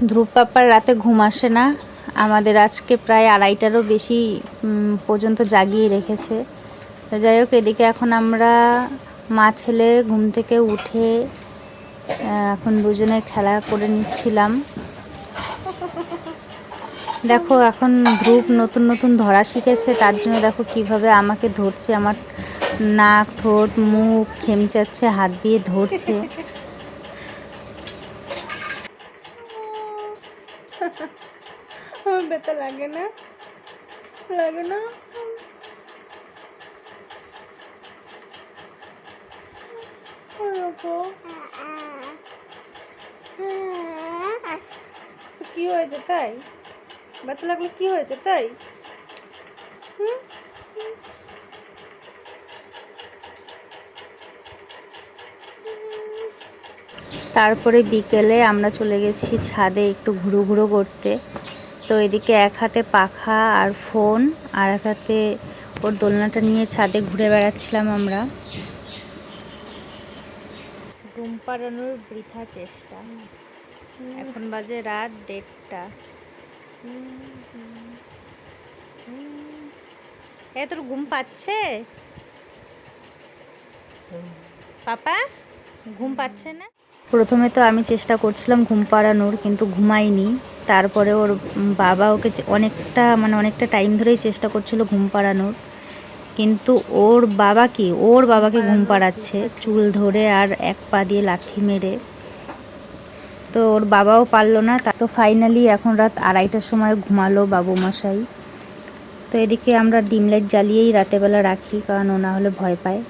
ধ্রুব পাপার রাতে ঘুম আসে না, আমাদের আজকে প্রায় 2:30টারও বেশি পর্যন্ত জাগিয়ে রেখেছে। তো যাই হোক, এদিকে এখন আমরা মা ছেলে ঘুম থেকে উঠে এখন দুজনে খেলা করে নিচ্ছিলাম। দেখো এখন ধ্রুব নতুন নতুন ধরা শিখেছে, তার জন্য দেখো কিভাবে আমাকে ধরছে, আমার নাক ঠোঁট মুখ খেমচাচ্ছে, হাত দিয়ে ধরছে। ব্যথা লাগে না, লাগে না? তো কি হয়েছে তাই? ব্যথা লাগলে কি হয়েছে তাই? তারপরে বিকেলে আমরা চলে গেছি ছাদে একটু ঘুরো ঘুরো করতে। তো এদিকে এক হাতে পাখা আর ফোন, আর এক হাতে ওর দোলনাটা নিয়ে ছাদে ঘুরে বেড়াচ্ছিলাম আমরা। ঘুম পাড়ানোর বৃথা চেষ্টা। এখন বাজে রাত 1:30। তোর ঘুম পাচ্ছে পাপা? ঘুম পাচ্ছে না? প্রথমে তো আমি চেষ্টা করছিলাম ঘুম পাড়ানোর, কিন্তু ঘুমাইনি। তারপরে ওর বাবা ওকে অনেকটা টাইম ধরেই চেষ্টা করছিল ঘুম পাড়ানোর, কিন্তু ওর বাবাকে ঘুম পাড়াচ্ছে চুল ধরে আর এক পা দিয়ে লাথি মেরে। তো ওর বাবাও পারলো না। তো ফাইনালি এখন রাত 2:30টার সময় ঘুমালো বাবু মশাই। তো এদিকে আমরা ডিম লাইট জ্বালিয়েই রাতেবেলা রাখি, কারণ ও না হলে ভয় পায়।